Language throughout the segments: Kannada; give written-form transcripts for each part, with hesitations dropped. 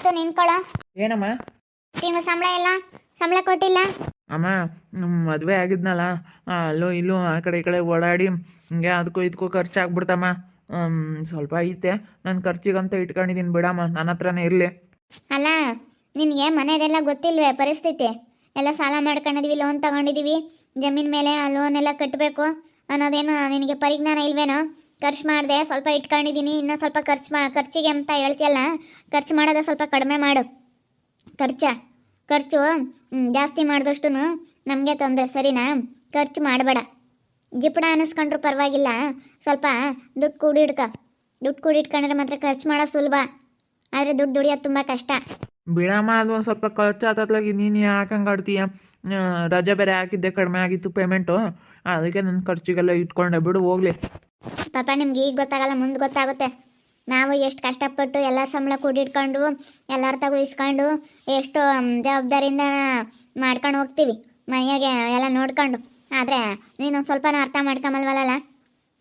ಆಯ್ತು ನಿನ್ಕೊಳ. ಏನಮ್ಮ? ತಿಂಗಳು ಸಂಬಳ ಕೊಟ್ಟಿಲ್ಲ. ಅಮ್ಮ ಮದುವೆ ಆಗಿದ್ನಲ್ಲ, ಅಲ್ಲೂ ಇಲ್ಲೂ ಆ ಕಡೆ ಈ ಕಡೆ ಓಡಾಡಿ ಹಿಂಗೆ ಅದಕ್ಕೂ ಇದಕ್ಕೂ ಖರ್ಚಾಗ್ಬಿಡ್ತಮ್ಮ. ಸ್ವಲ್ಪ ಐತೆ, ನನ್ನ ಖರ್ಚಿಗಂತ ಇಟ್ಕೊಂಡಿದ್ದೀನಿ ಬಿಡಮ್ಮ, ನನ್ನ ಹತ್ರನೇ ಇರಲಿ. ಅಲ್ಲ ನಿನಗೆ ಮನೆಯದೆಲ್ಲ ಗೊತ್ತಿಲ್ವೇ ಪರಿಸ್ಥಿತಿ? ಎಲ್ಲ ಸಾಲ ಮಾಡ್ಕೊಂಡಿದೀವಿ, ಲೋನ್ ತಗೊಂಡಿದ್ದೀವಿ, ಜಮೀನ್ ಮೇಲೆ ಆ ಲೋನ್ ಎಲ್ಲ ಕಟ್ಟಬೇಕು ಅನ್ನೋದೇನು ನಿನಗೆ ಪರಿಜ್ಞಾನ ಇಲ್ವೇನೋ? ಖರ್ಚು ಮಾಡಿದೆ, ಸ್ವಲ್ಪ ಇಟ್ಕೊಂಡಿದ್ದೀನಿ, ಇನ್ನೂ ಸ್ವಲ್ಪ ಖರ್ಚಿಗೆ ಅಂತ ಹೇಳ್ತೀಯಲ್ಲ, ಖರ್ಚು ಮಾಡೋದ ಸ್ವಲ್ಪ ಕಡಿಮೆ ಮಾಡು. ಖರ್ಚು ಜಾಸ್ತಿ ಮಾಡಿದಷ್ಟು ನಮಗೆ ತೊಂದರೆ, ಸರಿನಾ? ಖರ್ಚು ಮಾಡಬೇಡ. ಜಿಪುಣ ಅನ್ನಿಸ್ಕೊಂಡ್ರು ಪರವಾಗಿಲ್ಲ, ಸ್ವಲ್ಪ ದುಡ್ಡು ಕೂಡಿಟ್ಕೊಂಡ್ರೆ ಮಾತ್ರ ಖರ್ಚು ಮಾಡೋದು ಸುಲಭ, ಆದರೆ ದುಡ್ಡು ದುಡಿಯೋದು ತುಂಬ ಕಷ್ಟ. ಬಿಡಮ್ಮ, ಅದು ಒಂದು ಸ್ವಲ್ಪ ಖರ್ಚು ಆತತ್ಲಾಗಿ ನೀನು ಯಾಕಂಗೆ ಆಡ್ತೀಯ? ರಜೆ ಬೇರೆ ಹಾಕಿದ್ದೆ, ಕಡಿಮೆ ಆಗಿತ್ತು ಪೇಮೆಂಟು, ಅದಕ್ಕೆ ನನ್ನ ಖರ್ಚಿಗೆಲ್ಲ ಇಟ್ಕೊಂಡೆ, ಬಿಡು ಹೋಗ್ಲಿ. ಪಾಪ ನಿಮ್ಗೆ ಈಗ ಗೊತ್ತಾಗಲ್ಲ, ಮುಂದೆ ಗೊತ್ತಾಗುತ್ತೆ. ನಾವು ಎಷ್ಟು ಕಷ್ಟಪಟ್ಟು ಎಲ್ಲ ಸಂಬಳ ಕೂಡಿಟ್ಕೊಂಡು ಎಲ್ಲರ ತಗೋ ಇಸ್ಕೊಂಡು ಎಷ್ಟು ಜವಾಬ್ದಾರಿಯಿಂದ ಮಾಡ್ಕೊಂಡು ಹೋಗ್ತೀವಿ ಮನೆಯಾಗೆ ಎಲ್ಲ ನೋಡ್ಕೊಂಡು. ಆದರೆ ನೀನು ಸ್ವಲ್ಪನೂ ಅರ್ಥ ಮಾಡ್ಕೊಂಬಲ್ವಲ್ಲ,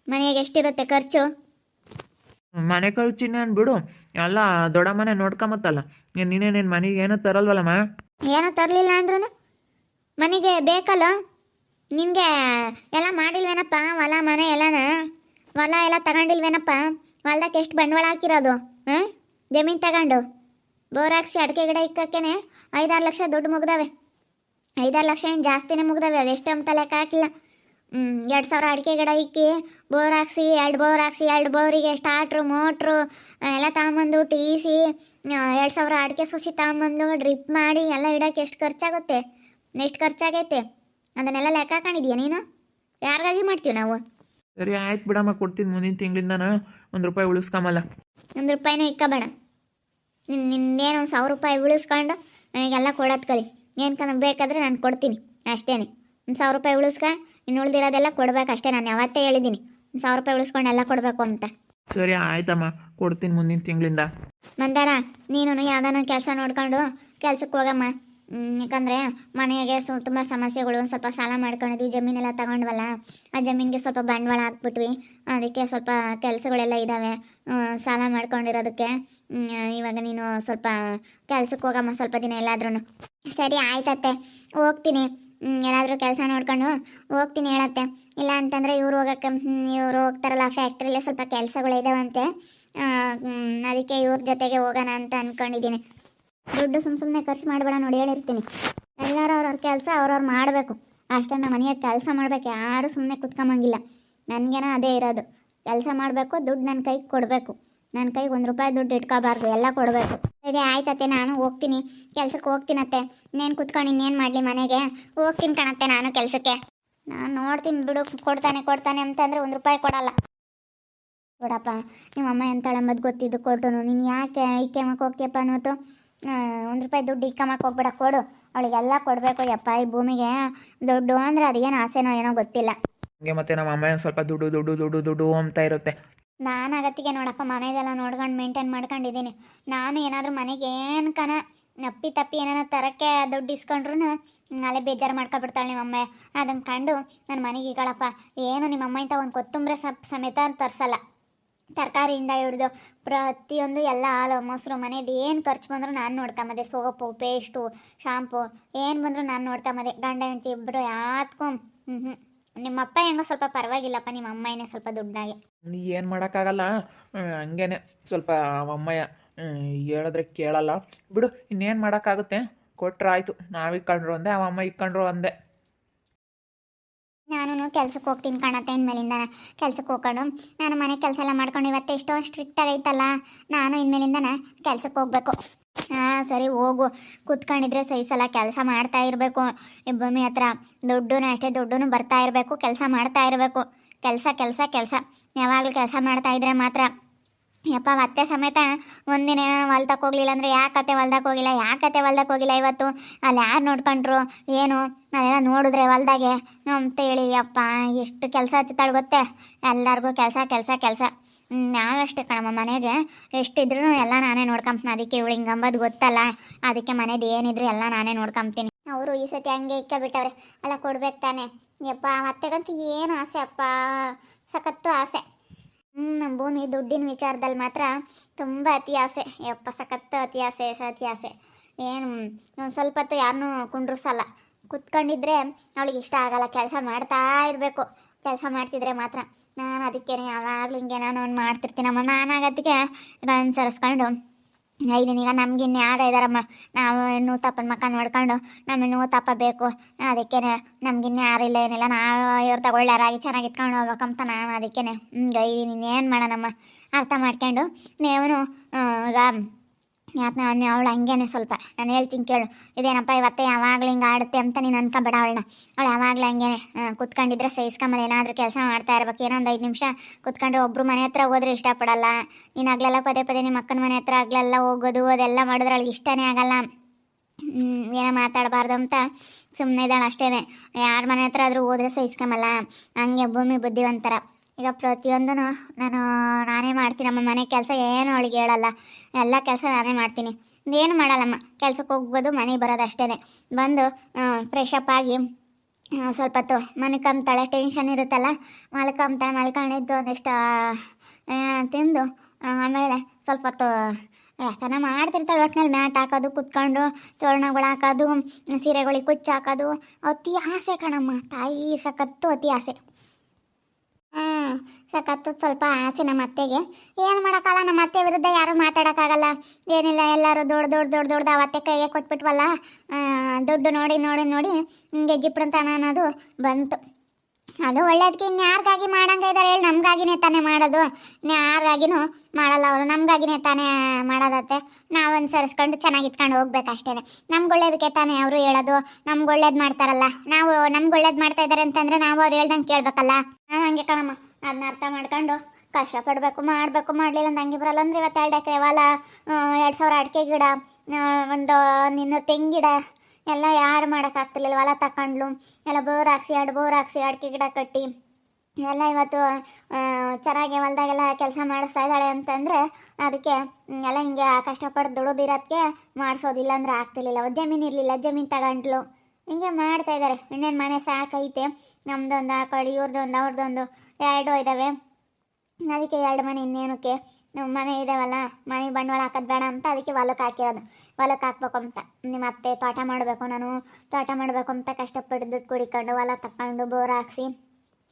ಮನೆಯಾಗೆ ಎಷ್ಟಿರುತ್ತೆ ಖರ್ಚು. ಮನೆ ಖರ್ಚಿನೇನು ಬಿಡು, ಎಲ್ಲ ದೊಡ್ಡ ಮನೆ ನೋಡ್ಕೊಂಬತ್ತಲ್ಲ, ನೀನೇನೇನು ಮನೆಗೆ ಏನೂ ತರಲ್ವಲ್ಲಮ್ಮ? ಏನೂ ತರಲಿಲ್ಲ ಅಂದ್ರೂ ಮನೆಗೆ ಬೇಕಲ್ಲ ನಿನಗೆ. ಎಲ್ಲ ಮಾಡಿಲ್ವೇನಪ್ಪ? ಹೊಲ ಮನೆ ಹೊಲ ಎಲ್ಲ ತಗೊಂಡಿಲ್ವೇನಪ್ಪ? ಹೊಲ್ದಕ್ಕೆ ಎಷ್ಟು ಬಂಡವಾಳ ಹಾಕಿರೋದು? ಜಮೀನು ತಗೊಂಡು ಬೋರ್ ಹಾಕ್ಸಿ ಅಡಿಕೆ ಗಿಡ ಇಕ್ಕಕ್ಕೇನೆ 5-6 ಲಕ್ಷ ದುಡ್ಡು ಮುಗ್ದವೆ. 5-6 ಲಕ್ಷ ಏನು ಜಾಸ್ತಿನೇ ಮುಗ್ದವೆ, ಅದೆಷ್ಟು ಅಂತ ಲೆಕ್ಕ ಹಾಕಿಲ್ಲ. 2,000 ಅಡಿಕೆ ಗಿಡ ಇಕ್ಕಿ ಬೋರ್ ಹಾಕ್ಸಿ 2 ಬೋರ್ ಹಾಕ್ಸಿ 2 ಬೋರಿಗೆ ಸ್ಟಾರ್ಟ್ರು ಮೋಟ್ರು ಎಲ್ಲ ತಗೊಂಬಂದು ಟೀಸಿ 2,000 ಅಡಿಕೆ ಸಸಿ ತಗೊಂಬಂದು ಡ್ರಿಪ್ ಮಾಡಿ ಎಲ್ಲ ಇಡೋಕ್ಕೆ ಎಷ್ಟು ಖರ್ಚಾಗುತ್ತೆ, ಎಷ್ಟು ಖರ್ಚಾಗೈತೆ ಅದನ್ನೆಲ್ಲ ಲೆಕ್ಕ ಹಾಕೊಂಡಿದ್ಯಾ ನೀನು? ಯಾರಿಗಾಗಿ ಮಾಡ್ತೀವಿ ನಾವು? ಸರಿ ಆಯ್ತು ಬಿಡಮ್ಮ, ಕೊಡ್ತೀನಿ ಮುಂದಿನ ತಿಂಗಳಿಂದ. 1 ರೂಪಾಯಿ ಉಳಿಸ್ಕೊಂಬಲ್ಲ. 1 ರೂಪಾಯಿನೂ ಇಕ್ಕಬೇಡ. ನಿಂದೇನು 1,000 ರೂಪಾಯಿ ಉಳಿಸ್ಕೊಂಡು ನನಗೆಲ್ಲ ಕೊಡೋದು ಕಲಿ. ಏನು ಬೇಕಾದರೆ ನಾನು ಕೊಡ್ತೀನಿ ಅಷ್ಟೇ. 1,000 ರೂಪಾಯಿ ಉಳಿಸ್ಕ, ಇನ್ನು ಉಳಿದಿರೋದೆಲ್ಲ ಕೊಡ್ಬೇಕು ಅಷ್ಟೇ. ನಾನು ಯಾವತ್ತೇ ಹೇಳಿದ್ದೀನಿ 1,000 ರೂಪಾಯಿ ಉಳಿಸ್ಕೊಂಡು ಎಲ್ಲ ಕೊಡಬೇಕು ಅಂತ. ಸರಿ ಆಯ್ತಮ್ಮ, ಕೊಡ್ತೀನಿ ಮುಂದಿನ ತಿಂಗಳಿಂದ. ಮಂದಾರ, ನೀನು ಯಾವ್ದಾನ ಕೆಲಸ ನೋಡ್ಕೊಂಡು ಕೆಲ್ಸಕ್ಕೆ ಹೋಗಮ್ಮ. ಯಾಕಂದರೆ ಮನೆಯಾಗೆ ತುಂಬ ಸಮಸ್ಯೆಗಳು, ಸ್ವಲ್ಪ ಸಾಲ ಮಾಡ್ಕೊಂಡಿದ್ವಿ, ಜಮೀನೆಲ್ಲ ತಗೊಂಡ್ವಲ್ಲ, ಆ ಜಮೀನಿಗೆ ಸ್ವಲ್ಪ ಬಂಡವಾಳ ಹಾಕ್ಬಿಟ್ವಿ, ಅದಕ್ಕೆ ಸ್ವಲ್ಪ ಕೆಲಸಗಳೆಲ್ಲ ಇದ್ದಾವೆ ಸಾಲ ಮಾಡ್ಕೊಂಡಿರೋದಕ್ಕೆ. ಇವಾಗ ನೀನು ಸ್ವಲ್ಪ ಕೆಲ್ಸಕ್ಕೆ ಹೋಗಮ್ಮ, ಸ್ವಲ್ಪ ದಿನ ಎಲ್ಲಾದ್ರೂ. ಸರಿ ಆಯ್ತತ್ತೆ, ಹೋಗ್ತೀನಿ. ಏನಾದರೂ ಕೆಲಸ ನೋಡ್ಕೊಂಡು ಹೋಗ್ತೀನಿ ಹೇಳತ್ತೆ. ಇಲ್ಲ ಅಂತಂದರೆ ಇವರು ಹೋಗ್ತಾರಲ್ಲ ಫ್ಯಾಕ್ಟ್ರಿಲೇ ಸ್ವಲ್ಪ ಕೆಲಸಗಳಿದಾವಂತೆ, ಅದಕ್ಕೆ ಇವ್ರ ಜೊತೆಗೆ ಹೋಗೋಣ ಅಂತ ಅಂದ್ಕೊಂಡಿದ್ದೀನಿ. ದುಡ್ಡು ಸುಮ್ಮನೆ ಖರ್ಚು ಮಾಡಬೇಡ ನೋಡಿ, ಹೇಳಿರ್ತೀನಿ. ಎಲ್ಲರೂ ಅವ್ರವ್ರ ಕೆಲಸ ಅವ್ರವ್ರು ಮಾಡಬೇಕು ಅಷ್ಟೇ. ನಮ್ಮ ಮನೆಯಾಗ ಕೆಲಸ ಮಾಡಬೇಕು, ಯಾರೂ ಸುಮ್ಮನೆ ಕುತ್ಕೊಂಬಂಗಿಲ್ಲ. ನನಗೇನೋ ಅದೇ ಇರೋದು, ಕೆಲಸ ಮಾಡಬೇಕು, ದುಡ್ಡು ನನ್ನ ಕೈಗೆ ಕೊಡಬೇಕು, ನನ್ನ ಕೈಗೆ 1 ರೂಪಾಯಿ ದುಡ್ಡು ಇಟ್ಕೋಬಾರ್ದು, ಎಲ್ಲ ಕೊಡಬೇಕು. ಸರಿ ಆಯ್ತತ್ತೆ, ನಾನು ಹೋಗ್ತೀನಿ, ಕೆಲ್ಸಕ್ಕೆ ಹೋಗ್ತೀನತ್ತೆ. ಇನ್ನೇನು ಕುತ್ಕೊಂಡು ಇನ್ನೇನು ಮಾಡಲಿ, ಮನೆಗೆ ಹೋಗ್ತೀನಿ ಕಣತ್ತೆ ನಾನು ಕೆಲಸಕ್ಕೆ. ನಾನು ನೋಡ್ತೀನಿ ಬಿಡು, ಕೊಡ್ತಾನೆ ಅಂತಂದರೆ 1 ರೂಪಾಯಿ ಕೊಡಲ್ಲ. ಬಿಡಪ್ಪ, ನಿಮ್ಮಮ್ಮ ಎಂತಾಳಂಬದು ಗೊತ್ತಿದ್ದು ಕೊಟ್ಟನು, ನೀನು ಯಾಕೆ ಇಕ್ಕೆಮಕ್ಕೆ ಹೋಗ್ತೀಯಪ್ಪ ಅನ್ನೋದು. 1 ರೂಪಾಯಿ ದುಡ್ಡು ಇಕ್ಕಮಕ್ಕೆ ಹೋಗ್ಬೇಡ, ಕೊಡು, ಅವಳಿಗೆಲ್ಲ ಕೊಡಬೇಕು. ಯಪ್ಪ, ಈ ಭೂಮಿಗೆ ದುಡ್ಡು ಅಂದರೆ ಅದೇನು ಆಸೆನೋ ಏನೋ ಗೊತ್ತಿಲ್ಲ. ಹಂಗೆ ಮತ್ತೆ ನಮ್ಮ ಅಮ್ಮ ಸ್ವಲ್ಪ ದುಡ್ಡು ದುಡ್ಡು ದುಡ್ಡು ದುಡ್ಡು ಅಂತ ಇರುತ್ತೆ. ನಾನು ಅಗತ್ತಿಗೆ ನೋಡಪ್ಪ ಮನೆಯದೆಲ್ಲ ನೋಡ್ಕೊಂಡು ಮೇಂಟೈನ್ ಮಾಡ್ಕೊಂಡಿದ್ದೀನಿ. ನಾನು ಏನಾದರೂ ಮನೆಗೆ ಏನು ನಪ್ಪಿ ತಪ್ಪಿ ಏನಾರ ತರಕ್ಕೆ ದುಡ್ಡು ಇಸ್ಕೊಂಡ್ರು ನಾಳೆ ಬೇಜಾರು ಮಾಡ್ಕೊಬಿಡ್ತಾಳೆ ನಿಮ್ಮಮ್ಮ. ಅದನ್ನು ಕಂಡು ನನ್ನ ಮನೆಗೆ ಈಗಳಪ್ಪ, ಏನು ನಿಮ್ಮಮ್ಮ ಇಂಥ ಒಂದು ಕೊತ್ತಂಬರಿ ಸಮೇತ ತರಿಸಲ್ಲ. ತರಕಾರಿಯಿಂದ ಹಿಡಿದು ಪ್ರತಿಯೊಂದು ಎಲ್ಲ ಹಾಲು ಮೊಸರು ಮನೆಯದು ಏನು ಖರ್ಚು ಬಂದರೂ ನಾನು ನೋಡ್ಕೊಂಬದೆ. ಸೋಪು ಪೇಸ್ಟು ಶಾಂಪು ಏನು ಬಂದರೂ ನಾನು ನೋಡ್ಕೊಂಬದೆ. ಗಂಡ ಹೆಂಡತಿ ಇಬ್ಬರು ಯಾತ್ಕೊ. ನಿಮ್ಮಪ್ಪ ಹೆಂಗೋ ಸ್ವಲ್ಪ ಪರವಾಗಿಲ್ಲಪ್ಪ, ನಿಮ್ಮ ಅಮ್ಮನೇ ಸ್ವಲ್ಪ ದುಡ್ಡಾಗೆ. ಏನು ಮಾಡೋಕ್ಕಾಗಲ್ಲ, ಹಂಗೇನೆ ಸ್ವಲ್ಪ ಅಮ್ಮಯ್ಯ ಹೇಳಿದ್ರೆ ಕೇಳಲ್ಲ ಬಿಡು. ಇನ್ನೇನು ಮಾಡೋಕ್ಕಾಗುತ್ತೆ, ಕೊಟ್ರೆ ಆಯಿತು. ನಾವು ಇಕ್ಕೊಂಡ್ರು ಅಂದೆ, ಅಮ್ಮ ಇಕ್ಕೊಂಡ್ರು ಅಂದೆ. ನಾನು ಕೆಲ್ಸಕ್ಕೆ ಹೋಗ್ತೀನಿ ಕಣತ್ತೆ. ಇನ್ಮೇಲಿಂದ ಕೆಲ್ಸಕ್ಕೆ ಹೋಗ್ಕೊಂಡು ನಾನು ಮನೆ ಕೆಲಸ ಎಲ್ಲ ಮಾಡ್ಕೊಂಡು, ಇವತ್ತು ಎಷ್ಟೋ ಸ್ಟ್ರಿಕ್ಟ್ ಆಗೈತಲ್ಲ, ನಾನು ಇನ್ಮೇಲಿಂದ ಕೆಲ್ಸಕ್ಕೆ ಹೋಗ್ಬೇಕು. ಹಾಂ ಸರಿ ಹೋಗು, ಕೂತ್ಕೊಂಡಿದ್ರೆ ಸಹಿಸಲ್ಲ, ಕೆಲಸ ಮಾಡ್ತಾ ಇರಬೇಕು. ಈ ಭೂಮಿ ಹತ್ರ ದುಡ್ಡು ಅಷ್ಟೇ, ದುಡ್ಡು ಬರ್ತಾ ಇರಬೇಕು, ಕೆಲಸ ಮಾಡ್ತಾ ಇರಬೇಕು. ಕೆಲಸ ಯಾವಾಗಲೂ ಕೆಲಸ ಮಾಡ್ತಾ ಇದ್ರೆ ಮಾತ್ರ. ಯಪ್ಪ, ಮತ್ತೆ ಸಮೇತ ಒಂದಿನ ಹೊಲ್ದಕ್ಕೆ ಹೋಗ್ಲಿಲ್ಲ ಅಂದರೆ ಯಾಕತ್ತೆ ಹೊಲ್ದಕ್ಕೆ ಹೋಗಿಲ್ಲ ಇವತ್ತು, ಅಲ್ಲಿ ಯಾರು ನೋಡ್ಕೊಂಡ್ರು ಏನು ಅದೆಲ್ಲ ನೋಡಿದ್ರೆ ಹೊಲ್ದಾಗೆ ಅಂತೇಳಿ. ಯಪ್ಪ, ಎಷ್ಟು ಕೆಲಸ ಹಚ್ಚುತ್ತಾಳೆ ಗೊತ್ತೇ, ಎಲ್ಲರಿಗೂ ಕೆಲಸ. ನಾವಷ್ಟೇ ಕಣಮ್ಮ, ಮನೆಗೆ ಎಷ್ಟಿದ್ರು ಎಲ್ಲ ನಾನೇ ನೋಡ್ಕೊಂತೀನಿ. ಅದಕ್ಕೆ ಇವಳು ಹಿಂಗಂಬದು ಗೊತ್ತಲ್ಲ, ಅದಕ್ಕೆ ಮನೇದು ಏನಿದ್ರು ಎಲ್ಲ ನಾನೇ ನೋಡ್ಕೊಂತೀನಿ. ಅವರು ಈ ಸತಿ ಹಂಗೆ ಇಕ್ಕಬಿಟ್ಟವ್ರೆ, ಎಲ್ಲ ಕೊಡ್ಬೇಕು ತಾನೆ. ಯಪ್ಪ, ಮತ್ತೆಗಂತೂ ಏನು ಆಸೆ ಅಪ್ಪ, ಸಖತ್ತು ಆಸೆ. ನಮ್ಮ ಭೂಮಿ ದುಡ್ಡಿನ ವಿಚಾರದಲ್ಲಿ ಮಾತ್ರ ತುಂಬ ಅತಿ ಆಸೆ. ಯಪ್ಪ ಸಖತ್ ಅತಿ ಆಸೆ ಅತಿ ಆಸೆ. ಏನು ಒಂದು ಸ್ವಲ್ಪ ಹೊತ್ತು ಯಾರನ್ನೂ ಕುಂಡ್ರಿಸಲ್ಲ. ಕುತ್ಕೊಂಡಿದ್ರೆ ಅವಳಿಗೆ ಇಷ್ಟ ಆಗಲ್ಲ. ಕೆಲಸ ಮಾಡ್ತಾ ಇರಬೇಕು. ಕೆಲಸ ಮಾಡ್ತಿದ್ರೆ ಮಾತ್ರ. ನಾನು ಅದಕ್ಕೇನೆ ಯಾವಾಗಲೂ ಹಿಂಗೆ ನಾನು ಒಂದು ಮಾಡ್ತಿರ್ತೀನಮ್ಮ. ನಾನು ಆಗೋದಕ್ಕೆ ಅನುಸರಿಸ್ಕೊಂಡು ಐದಿನ. ಈಗ ನಮ್ಗಿನ್ನು ಯಾರು ಇದ್ದಾರಮ್ಮ? ನಾವು ಇನ್ನೂ ತಪ್ಪನ ಮಕ್ಕ ನೋಡ್ಕೊಂಡು ನಮ್ಮಿನ್ನೂ ತಪ್ಪ ಬೇಕು. ಅದಕ್ಕೇನೆ ನಮ್ಗಿನ್ನು ಯಾರಿಲ್ಲ ಏನಿಲ್ಲ. ನಾವು ಇವ್ರು ತಗೊಳ್ಳಾರಾಗಿ ಚೆನ್ನಾಗಿ ಇಟ್ಕೊಂಡು ಹೋಗ್ಬೇಕಂತ ನಾನು ಅದಕ್ಕೇನೆ ಐದಿನ. ಇನ್ನೇನು ಮಾಡೋಣಮ್ಮ? ಅರ್ಥ ಮಾಡ್ಕೊಂಡು ನೀವು ಈಗ ಯಾಕೆ ಅವಳು ಹಂಗೇನೆ ಸ್ವಲ್ಪ ನಾನು ಹೇಳ್ತೀನಿ ಕೇಳು. ಇದೇನಪ್ಪ ಇವತ್ತೇ ಯಾವಾಗಲೂ ಹಿಂಗೆ ಆಡುತ್ತೆ ಅಂತ ನೀನು ಅನ್ಕೊಬೇಡ ಅವಳನ್ನ. ಅವಳು ಯಾವಾಗಲೂ ಹಂಗೇನೆ ಕುತ್ಕೊಂಡಿದ್ರೆ ಸಹಿಸ್ಕೊಂಬಲ್ಲ. ಏನಾದರೂ ಕೆಲಸ ಮಾಡ್ತಾ ಇರ್ಬೇಕು. ಏನೋ ಒಂದು 5 ನಿಮಿಷ ಕುತ್ಕೊಂಡ್ರೆ ಒಬ್ಬರು ಮನೆ ಹತ್ರ ಹೋದ್ರೆ ಇಷ್ಟಪಡಲ್ಲ. ನೀನು ಆಗ್ಲೆಲ್ಲ ಪದೇ ಪದೇ ನಿಮ್ಮ ಅಕ್ಕನ ಮನೆ ಹತ್ರ ಆಗ್ಲೆಲ್ಲ ಹೋಗೋದು ಅದೆಲ್ಲ ಮಾಡಿದ್ರೆ ಅವಳಿಗೆ ಇಷ್ಟನೇ ಆಗಲ್ಲ. ಏನೋ ಮಾತಾಡಬಾರ್ದು ಅಂತ ಸುಮ್ಮನೆ ಇದ್ದಾಳೆ ಅಷ್ಟೇ. ಯಾರ ಮನೆ ಹತ್ರ ಆದರೂ ಹೋದ್ರೆ ಸಹಿಸ್ಕೊಂಬಲ್ಲ. ಹಂಗೆ ಭೂಮಿ ಬುದ್ಧಿವಂತರ. ಈಗ ಪ್ರತಿಯೊಂದೂ ನಾನೇ ಮಾಡ್ತೀನಿ. ನಮ್ಮ ಮನೆ ಕೆಲಸ ಏನು ಅವಳಿಗೆ ಹೇಳಲ್ಲ. ಎಲ್ಲ ಕೆಲಸ ನಾನೇ ಮಾಡ್ತೀನಿ. ಏನು ಮಾಡಲ್ಲಮ್ಮ. ಕೆಲ್ಸಕ್ಕೆ ಹೋಗ್ಬೋದು, ಮನೆಗೆ ಬರೋದು ಅಷ್ಟೇ. ಬಂದು ಫ್ರೆಶಪ್ ಆಗಿ ಸ್ವಲ್ಪ ಹೊತ್ತು ಮಲ್ಕೊಂತಾಳೆ. ಟೆನ್ಷನ್ ಇರುತ್ತಲ್ಲ, ಮಲ್ಕೊಂಡಿದ್ದು ಒಂದಿಷ್ಟು ತಿಂದು ಆಮೇಲೆ ಸ್ವಲ್ಪ ಹೊತ್ತು ಯಾಕನ ಮಾಡ್ತಿರ್ತಾಳೆ. ಒಟ್ಟಿನಲ್ಲಿ ಮ್ಯಾಟ್ ಹಾಕೋದು, ಕುತ್ಕೊಂಡು ತೋರಣಗಳು ಹಾಕೋದು, ಸೀರೆಗಳಿಗೆ ಕುಚ್ಚು ಹಾಕೋದು. ಅತಿ ಆಸೆ ಕಣಮ್ಮ ತಾಯಿ, ಸಖತ್ತು ಅತಿ ಆಸೆ. ಸಖತ್ತು ಸ್ವಲ್ಪ ಆಸೆ ನಮ್ಮ ಅತ್ತೆಗೆ. ಏನು ಮಾಡೋಕ್ಕಲ್ಲ, ನಮ್ಮ ಅತ್ತೆ ವಿರುದ್ಧ ಯಾರೂ ಮಾತಾಡೋಕ್ಕಾಗಲ್ಲ. ಏನಿಲ್ಲ, ಎಲ್ಲರೂ ದೊಡ್ಡ ಅವತ್ತೆ ಕೈಗೆ ಕೊಟ್ಬಿಟ್ವಲ್ಲ. ದುಡ್ಡು ನೋಡಿ ಹಿಂಗೆ ಜಿಪ್ರಂತನ ಅನ್ನೋದು ಬಂತು. ಅದು ಒಳ್ಳೇದಕ್ಕೆ ಇನ್ಯಾರಿಗಾಗಿ ಮಾಡಂಗೆ ಇದ್ದಾರೆ ಹೇಳಿ? ನಮಗಾಗಿನೇ ತಾನೇ ಮಾಡೋದು. ಇನ್ಯಾರಿಗಾಗಿನೂ ಮಾಡಲ್ಲ ಅವರು. ನಮಗಾಗಿನೇ ತಾನೇ ಮಾಡೋದತ್ತೆ. ನಾವು ಅನುಸರಿಸ್ಕೊಂಡು ಚೆನ್ನಾಗಿ ಇಟ್ಕೊಂಡು ಹೋಗ್ಬೇಕು ಅಷ್ಟೇ. ನಮ್ಗೆ ಒಳ್ಳೇದಕ್ಕೆ ತಾನೇ ಅವರು ಹೇಳೋದು. ನಮ್ಗೆ ಒಳ್ಳೇದು ಮಾಡ್ತಾರಲ್ಲ, ನಾವು ನಮ್ಗೆ ಒಳ್ಳೇದು ಮಾಡ್ತಾ ಇದ್ದಾರೆ ಅಂತಂದರೆ ನಾವು ಅವ್ರು ಹೇಳ್ದಂಗೆ ಕೇಳಬೇಕಲ್ಲ. ನಾನು ಹಂಗೆ ಕಣಮ್ಮ. ಅದನ್ನ ಅರ್ಥ ಮಾಡ್ಕೊಂಡು ಕಷ್ಟಪಡಬೇಕು, ಮಾಡಬೇಕು. ಮಾಡಲಿಲ್ಲ ಅಂತ ಹಂಗೆ ಬರಲ್ಲ. ಅಂದರೆ ಇವತ್ತು 2 ಎಕರೆ ಹೊಲ, 2000 ಅಡಿಕೆ ಗಿಡ, ಒಂದು 100 ತೆಂಗಿನ ಗಿಡ ಎಲ್ಲ ಯಾರು ಮಾಡೋಕ್ಕಾಗ್ತಿರ್ಲಿಲ್ಲ. ಹೊಲ ತಗೊಂಡ್ಲು, ಎಲ್ಲ ಬೋರ್ ಹಾಕ್ಸಿ 2 ಬೋರ್ ಹಾಕ್ಸಿ ಅಡಿಕೆ ಗಿಡ ಕಟ್ಟಿ ಎಲ್ಲ ಇವತ್ತು ಚೆನ್ನಾಗಿ ಹೊಲ್ದಾಗೆಲ್ಲ ಕೆಲಸ ಮಾಡಿಸ್ತಾ ಇದ್ದಾಳೆ ಅಂತಂದರೆ ಅದಕ್ಕೆ ಎಲ್ಲ ಹಿಂಗೆ ಕಷ್ಟಪಟ್ಟು ದುಡಿದಿರೋದಕ್ಕೆ ಮಾಡಿಸೋದಿಲ್ಲ ಅಂದರೆ ಆಗ್ತಿರ್ಲಿಲ್ಲ. ಜಮೀನು ಇರಲಿಲ್ಲ, ಜಮೀನು ತಗೊಂಡ್ಲು. ಹಿಂಗೆ ಮಾಡ್ತಾ ಇದ್ದಾರೆ. ಇನ್ನೇನು ಮನೆ ಸಾಕೈತೆ. ನಮ್ಮದೊಂದು ಆಕಳಿ, ಇವ್ರದ್ದೊಂದು ಅವ್ರದ್ದೊಂದು 2 ಇದ್ದಾವೆ. ಅದಕ್ಕೆ 2 ಮನೆ ಇನ್ನೇನಕ್ಕೆ ಮನೆ ಇದ್ದಾವಲ್ಲ, ಮನೆ ಬಂಡವಾಳ ಹಾಕೋದು ಬೇಡ ಅಂತ ಅದಕ್ಕೆ ಹೊಲಕ್ಕೆ ಹಾಕಿರೋದು. ಹೊಲಕ್ಕೆ ಹಾಕ್ಬೇಕು ಅಂತ ನಿಮ್ಮ ಅತ್ತೆ ತೋಟ ಮಾಡಬೇಕು, ನಾನು ತೋಟ ಮಾಡಬೇಕು ಅಂತ ಕಷ್ಟಪಟ್ಟು ದುಡ್ಡು ಕುಡಿಕೊಂಡು ಹೊಲ ತಗೊಂಡು ಬೋರ್ ಹಾಕ್ಸಿ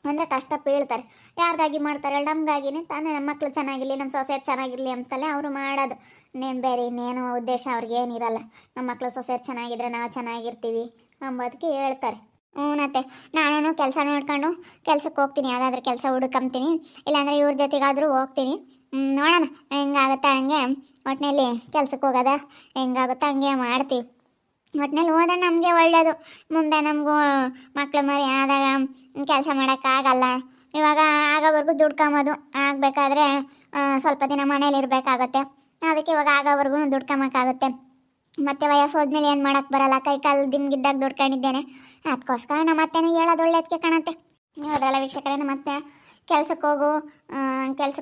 ಅಂದರೆ ಕಷ್ಟ ಬೀಳ್ತಾರೆ. ಯಾರಿಗಾಗಿ ಮಾಡ್ತಾರೆ? ನಮಗಾಗಿನೇ ತಾನೇ. ನಮ್ಮ ಮಕ್ಕಳು ಚೆನ್ನಾಗಿರಲಿ, ನಮ್ಮ ಸೊಸೆಯರು ಚೆನ್ನಾಗಿರಲಿ ಅಂತಲೇ ಅವರು ಮಾಡೋದು. ಇನ್ನೇನು ಬೇರೆ ಇನ್ನೇನು ಉದ್ದೇಶ ಅವ್ರಿಗೆ ಏನಿರಲ್ಲ. ನಮ್ಮ ಮಕ್ಕಳು ಸೊಸೆಯರು ಚೆನ್ನಾಗಿದ್ರೆ ನಾವು ಚೆನ್ನಾಗಿರ್ತೀವಿ ಅಂಬೋದಕ್ಕೆ ಹೇಳ್ತಾರೆ. ಮತ್ತೆ ನಾನು ಕೆಲಸ ನೋಡ್ಕೊಂಡು ಕೆಲ್ಸಕ್ಕೆ ಹೋಗ್ತೀನಿ. ಯಾವುದಾದ್ರೂ ಕೆಲಸ ಹುಡುಕಂತೀನಿ, ಇಲ್ಲಾಂದರೆ ಇವ್ರ ಜೊತೆಗಾದರೂ ಹೋಗ್ತೀನಿ. ನೋಡೋಣ ಹೆಂಗಾಗುತ್ತೆ ಹಂಗೆ. ಒಟ್ಟಿನಲ್ಲಿ ಕೆಲ್ಸಕ್ಕೆ ಹೋಗೋದ ಹೆಂಗಾಗುತ್ತೆ ಹಂಗೆ ಮಾಡ್ತೀವಿ. ಒಟ್ಟಿನಲ್ಲಿ ಹೋದ್ರೆ ನಮಗೆ ಒಳ್ಳೆಯದು. ಮುಂದೆ ನಮಗೂ ಮಕ್ಕಳು ಮರಿ ಆದಾಗ ಕೆಲಸ ಮಾಡೋಕ್ಕಾಗಲ್ಲ. ಇವಾಗ ಆಗೋವರೆಗೂ ದುಡ್ಕೊಂಬೋದು. ಆಗಬೇಕಾದ್ರೆ ಸ್ವಲ್ಪ ದಿನ ಮನೇಲಿ ಇರಬೇಕಾಗತ್ತೆ. ಅದಕ್ಕೆ ಇವಾಗ ಆಗೋವರೆಗೂ ದುಡ್ಕೊಂಬಕ್ಕಾಗುತ್ತೆ. ಮತ್ತೆ ವಯಸ್ಸು ಹೋದ್ಮೇಲೆ ಏನು ಮಾಡೋಕ್ಕೆ ಬರಲ್ಲ. ಕೈ ಕಾಲು ದಿಮ್ಗಿದ್ದಾಗ ದುಡ್ಕೊಂಡಿದ್ದೇನೆ. ಅದಕ್ಕೋಸ್ಕರ ನಮ್ಮ ಅತ್ತೆನೂ ಹೇಳೋದು ಒಳ್ಳೇದಕ್ಕೆ ಕಾಣುತ್ತೆ. ಅದೆಲ್ಲ ವೀಕ್ಷಕರೇ, ನಮ್ಮ ಅತ್ತೆ ಕೆಲ್ಸಕ್ಕೆ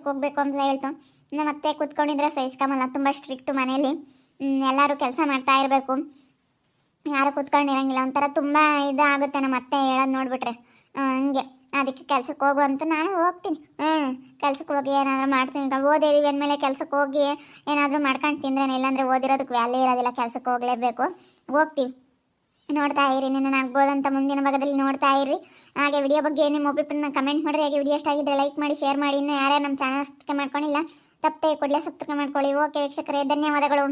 ಹೋಗಬೇಕು ಅಂತ ಹೇಳ್ತು. ನಮ್ಮ ಅತ್ತೆ ಕೂತ್ಕೊಂಡಿದ್ರೆ ಸಹಿಸ್ಕೊಂಬಲ್ಲ. ತುಂಬ ಸ್ಟ್ರಿಕ್ಟು ಮನೇಲಿ. ಎಲ್ಲರೂ ಕೆಲಸ ಮಾಡ್ತಾ ಇರಬೇಕು, ಯಾರು ಕೂತ್ಕೊಂಡಿರಂಗಿಲ್ಲ. ಒಂಥರ ತುಂಬ ಇದಾಗುತ್ತೆ ನಮ್ಮ ಅತ್ತೆ ಹೇಳೋದು ನೋಡಿಬಿಟ್ರೆ. ಹಂಗೆ ಅದಕ್ಕೆ ಕೆಲ್ಸಕ್ಕೆ ಹೋಗು ಅಂತ ನಾನು ಹೋಗ್ತೀನಿ. ಕೆಲ್ಸಕ್ಕೆ ಹೋಗಿ ಏನಾದರೂ ಮಾಡ್ತೀನಿ. ಓದಿದ್ದೀವಿ ಅಂದಮೇಲೆ ಕೆಲ್ಸಕ್ಕೆ ಹೋಗಿ ಏನಾದರೂ ಮಾಡ್ಕೊಂಡು ತಿಂದ್ರೇನೆ. ಇಲ್ಲಾಂದರೆ ಓದಿರೋದಕ್ಕೆ ವ್ಯಾಲ್ಯೂ ಇರೋದಿಲ್ಲ. ಕೆಲ್ಸಕ್ಕೆ ಹೋಗಲೇಬೇಕು. ಹೋಗ್ತೀವಿ. ನೋಡ್ತಾ ಇರಿ. ನಿನ್ನ ಆಗ್ಬೋದಂತ ಮುಂದಿನ ಭಾಗದಲ್ಲಿ ನೋಡ್ತಾ ಇರಿ. ಹಾಗೆ ವಿಡಿಯೋ ಬಗ್ಗೆ ನಿಮ್ಮ ಒಪಿನಿಯನ್ನ ಕಮೆಂಟ್ ಮಾಡಿರಿ. ಹಾಗೆ ವಿಡಿಯೋ ಇಷ್ಟ ಆಗಿದ್ದರೆ ಲೈಕ್ ಮಾಡಿ, ಶೇರ್ ಮಾಡಿ. ಇನ್ನೂ ಯಾರ್ಯಾರು ನಮ್ಮ ಚಾನಲ್ ಸಬ್ಸ್ಕ್ರೈಬ್ ಮಾಡ್ಕೊಂಡಿಲ್ಲ ತಪ್ಪದೆ ಕೂಡಲೇ ಸಬ್ಸ್ಕ್ರೈಬ್ ಮಾಡ್ಕೊಳ್ಳಿ. ಓಕೆ ವೀಕ್ಷಕರೇ, ಧನ್ಯವಾದಗಳು.